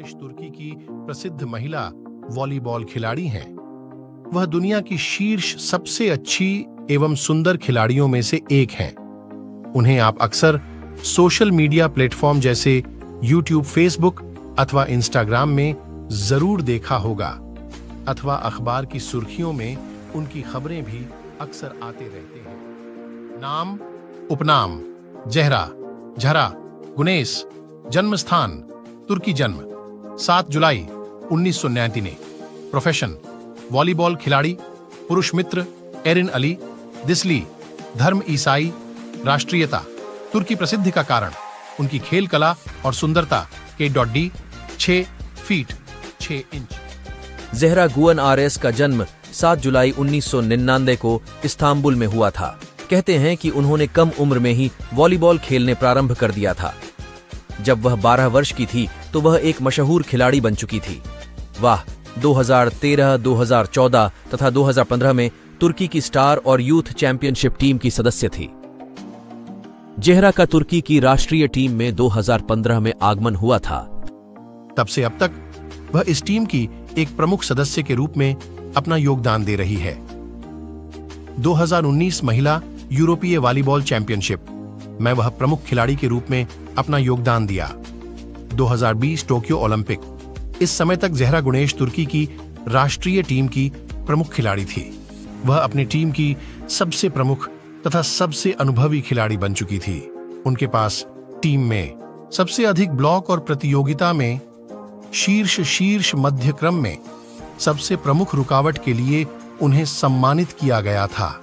Guinness तुर्की की प्रसिद्ध महिला वॉलीबॉल खिलाड़ी हैं। वह दुनिया की शीर्ष सबसे अच्छी एवं सुंदर खिलाड़ियों में से एक हैं। उन्हें आप अक्सर सोशल मीडिया प्लेटफॉर्म जैसे यूट्यूब, फेसबुक अथवा इंस्टाग्राम में जरूर देखा होगा, अथवा अखबार की सुर्खियों में उनकी खबरें भी अक्सर आते रहते हैं। नाम, उपनाम: ज़हरा, झरा, गुनेश। जन्म स्थान: तुर्की। जन्म 7 जुलाई 1999। प्रोफेशन: वॉलीबॉल खिलाड़ी। पुरुष मित्र: एरिन अली, दिसली। धर्म: ईसाई। राष्ट्रीयता: तुर्की। प्रसिद्धि का कारण: उनकी खेल कला और सुंदरता। K.D 6 feet 6 inch. Zahra Gunes का जन्म 7 जुलाई 1999 को इस्तांबुल में हुआ था। कहते हैं कि उन्होंने कम उम्र में ही वॉलीबॉल खेलने प्रारंभ कर दिया था। जब वह 12 वर्ष की थी तो वह एक मशहूर खिलाड़ी बन चुकी थी। वह 2013, 2014 तथा 2015 में तुर्की की स्टार और यूथ चैंपियनशिप टीम की सदस्य थी। ज़हरा का तुर्की की राष्ट्रीय टीम में 2015 में आगमन हुआ था। तब से अब तक वह इस टीम की एक प्रमुख सदस्य के रूप में अपना योगदान दे रही है। 2019 महिला यूरोपीय वॉलीबॉल चैंपियनशिप में वह प्रमुख खिलाड़ी के रूप में अपना योगदान दिया। 2020 टोक्यो ओलंपिक। इस समय तक ज़हरा गुनेश तुर्की की राष्ट्रीय टीम की प्रमुख खिलाड़ी थी। वह अपनी टीम की सबसे प्रमुख तथा सबसे अनुभवी खिलाड़ी बन चुकी थी। उनके पास टीम में सबसे अधिक ब्लॉक और प्रतियोगिता में शीर्ष मध्य क्रम में सबसे प्रमुख रुकावट के लिए उन्हें सम्मानित किया गया था।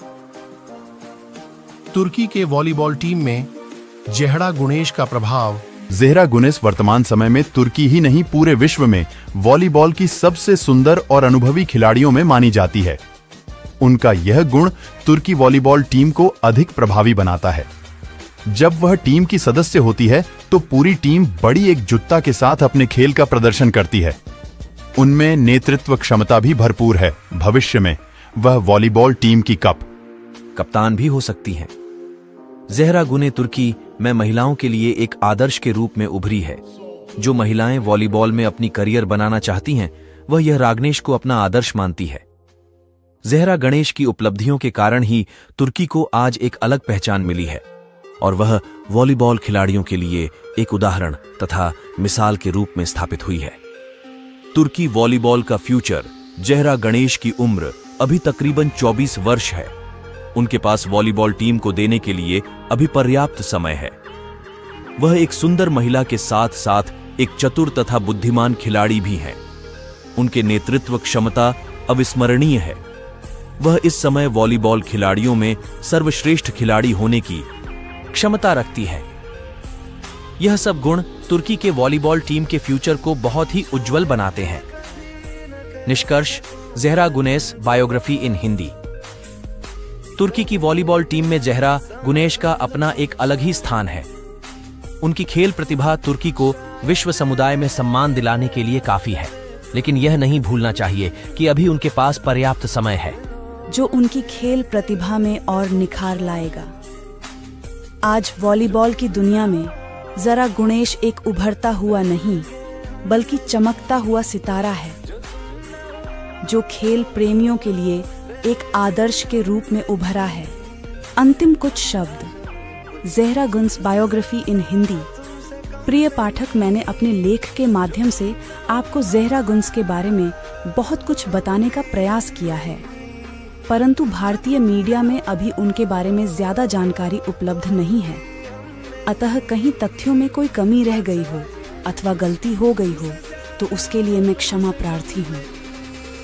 तुर्की के वॉलीबॉल टीम में ज़हरा गुनेश का प्रभाव। ज़हरा गुनेश वर्तमान समय में तुर्की ही नहीं पूरे विश्व में वॉलीबॉल की सबसे सुंदर और अनुभवी खिलाड़ियों में मानी जाती है। उनका यह गुण तुर्की वॉलीबॉल टीम को अधिक प्रभावी बनाता है। जब वह टीम की सदस्य होती है तो पूरी टीम बड़ी एकजुटता के साथ अपने खेल का प्रदर्शन करती है। उनमें नेतृत्व क्षमता भी भरपूर है। भविष्य में वह वॉलीबॉल टीम की कप्तान भी हो सकती हैं। ज़हरा गुने तुर्की में महिलाओं के लिए एक आदर्श के रूप में उभरी है। जो महिलाएं वॉलीबॉल में अपनी करियर बनाना चाहती हैं, वह यह रागनेश को अपना आदर्श मानती है। ज़हरा गणेश की उपलब्धियों के कारण ही तुर्की को आज एक अलग पहचान मिली है और वह वॉलीबॉल खिलाड़ियों के लिए एक उदाहरण तथा मिसाल के रूप में स्थापित हुई है। तुर्की वॉलीबॉल का फ्यूचर। ज़हरा गणेश की उम्र अभी तकरीबन 24 वर्ष है। उनके पास वॉलीबॉल टीम को देने के लिए अभी पर्याप्त समय है। वह एक सुंदर महिला के साथ साथ एक चतुर तथा बुद्धिमान खिलाड़ी भी हैं। उनके नेतृत्व क्षमता अविस्मरणीय है। वह इस समय वॉलीबॉल खिलाड़ियों में सर्वश्रेष्ठ खिलाड़ी होने की क्षमता रखती है। यह सब गुण तुर्की के वॉलीबॉल टीम के फ्यूचर को बहुत ही उज्जवल बनाते हैं। निष्कर्ष: ज़हरा गुनेश बायोग्राफी इन हिंदी। तुर्की की वॉलीबॉल टीम में ज़हरा गुनेश का अपना एक अलग ही स्थान है। उनकी खेल प्रतिभा तुर्की को विश्व समुदाय में सम्मान दिलाने के लिए काफी है, लेकिन यह नहीं भूलना चाहिए कि अभी उनके पास पर्याप्त समय है, जो उनकी खेल प्रतिभा में और निखार लाएगा। आज वॉलीबॉल की दुनिया में ज़हरा गुनेश एक उभरता हुआ नहीं, बल्कि चमकता हुआ सितारा है, जो खेल प्रेमियों के लिए एक आदर्श के रूप में उभरा है। अंतिम कुछ शब्द: ज़हरा गुनेश बायोग्राफी इन हिंदी। प्रिय पाठक, मैंने अपने लेख के माध्यम से आपको ज़हरा गुनेश के बारे में बहुत कुछ बताने का प्रयास किया है, परंतु भारतीय मीडिया में अभी उनके बारे में ज्यादा जानकारी उपलब्ध नहीं है। अतः कहीं तथ्यों में कोई कमी रह गई हो अथवा गलती हो गई हो तो उसके लिए मैं क्षमा प्रार्थी हूँ।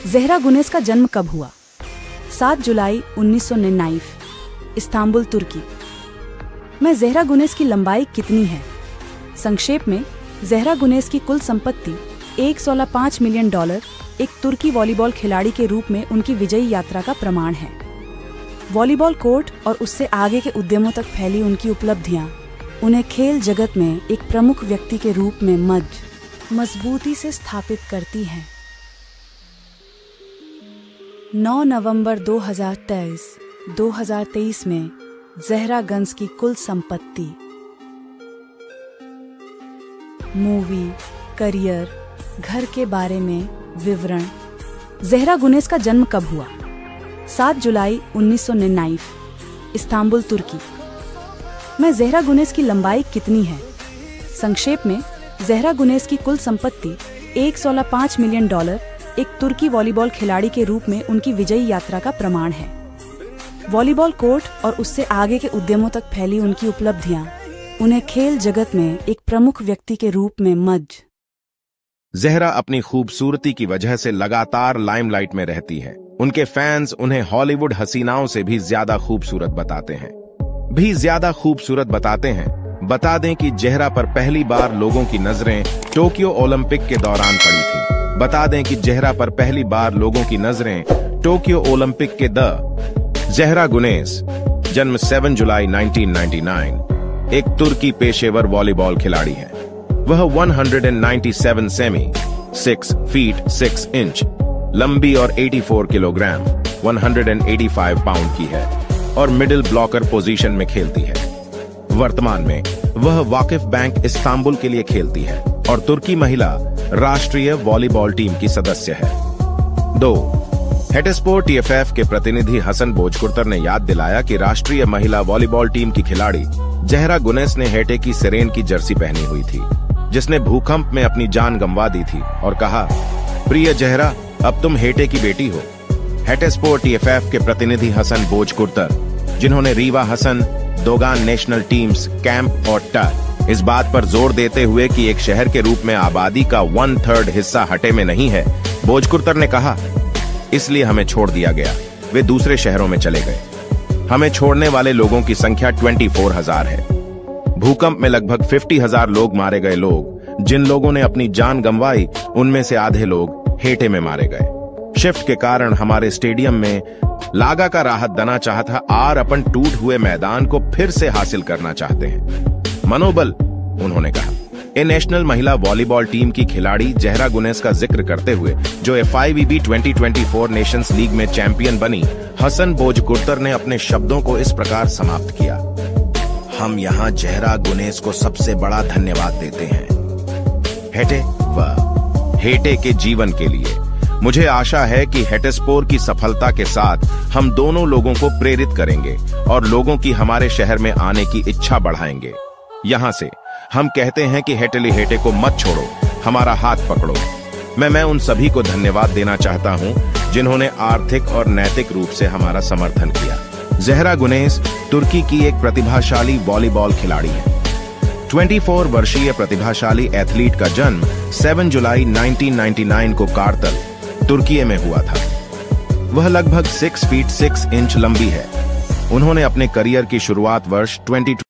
ज़हरा गुनेश का जन्म कब हुआ? 7 जुलाई 1999, इस्तांबुल, तुर्की। में ज़हरा गुनेश की लंबाई कितनी है? संक्षेप में, ज़हरा गुनेश की कुल संपत्ति $1.5 मिलियन एक तुर्की वॉलीबॉल खिलाड़ी के रूप में उनकी विजयी यात्रा का प्रमाण है। वॉलीबॉल कोर्ट और उससे आगे के उद्यमों तक फैली उनकी उपलब्धियां उन्हें खेल जगत में एक प्रमुख व्यक्ति के रूप में मजबूती से स्थापित करती हैं। 9 नवंबर 2023 में ज़हरा गुनेश की कुल संपत्ति, मूवी, करियर, घर के बारे में विवरण। ज़हरा गुनेस का जन्म कब हुआ? 7 जुलाई 1999, इस्तांबुल, तुर्की। में ज़हरा गुनेस की लंबाई कितनी है? संक्षेप में, ज़हरा गुनेस की कुल संपत्ति $1.5 मिलियन एक तुर्की वॉलीबॉल खिलाड़ी के रूप में उनकी विजयी यात्रा का प्रमाण है। वॉलीबॉल कोर्ट और उससे आगे के उद्यमों तक फैली उनकी उपलब्धियां उन्हें खेल जगत में एक प्रमुख व्यक्ति के रूप में मज। ज़हरा अपनी खूबसूरती की वजह से लगातार लाइमलाइट में रहती है। उनके फैंस उन्हें हॉलीवुड हसीनाओं से भी ज्यादा खूबसूरत बताते हैं। बता दें कि ज़हरा पर पहली बार लोगों की नजरें टोक्यो ओलंपिक के दौरान पड़ी थी। ज़हरा गुनेस, जन्म 7 जुलाई 1999, एक तुर्की पेशेवर वॉलीबॉल खिलाड़ी है। वह 197 सेमी 6 फीट 6 इंच लंबी और 84 किलोग्राम 185 पाउंड की है और मिडिल ब्लॉकर पोजीशन में खेलती है। वर्तमान में वह वाकिफ बैंक इस्तांबुल के लिए खेलती है और तुर्की महिला राष्ट्रीय वॉलीबॉल टीम की सदस्य है। 2. हेटेस्पोर TFF के प्रतिनिधि हसन बोजकुर्तर ने याद दिलाया कि राष्ट्रीय महिला वॉलीबॉल टीम की खिलाड़ी ज़हरा गुनेस ने हेटे की सिरेन की जर्सी पहनी हुई थी, जिसने भूकंप में अपनी जान गंवा दी थी, और कहा, प्रिय ज़हरा, अब तुम हेटे की बेटी हो। हेटेस्पोर TFF के प्रतिनिधि हसन बोजकुर्तर, जिन्होंने रीवा Hasan, Dogan national teams, camp और टर इस बात पर जोर देते हुए कि एक शहर के रूप में आबादी का 1/3 हिस्सा हटे में नहीं है, बोजकुर्तर ने कहा, इसलिए हमें छोड़ दिया गया। वे दूसरे शहरों में चले गए। हमें छोड़ने वाले लोगों की संख्या 24,000 है। भूकंप में लगभग 50,000 लोग मारे गए। जिन लोगों ने अपनी जान गंवाई, उनमें से आधे लोग हेटे में मारे गए। शिफ्ट के कारण हमारे स्टेडियम में लागा का राहत दना चाहता और अपन टूट हुए मैदान को फिर से हासिल करना चाहते हैं। मनोबल, उन्होंने कहा। ए नेशनल महिला वॉलीबॉल टीम की खिलाड़ी ज़हरा गुनेस का जिक्र करते हुए, जो FIVB 2024 नेशंस लीग में चैंपियन बनी, हसन बोजकुर्तर ने अपने शब्दों को इस प्रकार समाप्त किया, हम यहाँ ज़हरा गुनेस को सबसे बड़ा धन्यवाद देते हैं, हेटे व हेटे के जीवन के लिए। मुझे आशा है कि हेटेस्पोर की सफलता के साथ हम दोनों लोगों को प्रेरित करेंगे और लोगों की हमारे शहर में आने की इच्छा बढ़ाएंगे। यहाँ से हम कहते हैं कि हेटेली हेटे को मत छोड़ो, हमारा हाथ पकड़ो। मैं उन सभी को धन्यवाद देना चाहता हूँ जिन्होंने आर्थिक और नैतिक रूप से हमारा समर्थन किया। ज़हरा गुनेस तुर्की की एक प्रतिभाशाली वॉलीबॉल खिलाड़ी है। 24 वर्षीय प्रतिभाशाली एथलीट का जन्म 7 जुलाई 1999 को कारतल, तुर्की में हुआ था। वह लगभग 6 फीट 6 इंच लंबी है। उन्होंने अपने करियर की शुरुआत वर्ष 20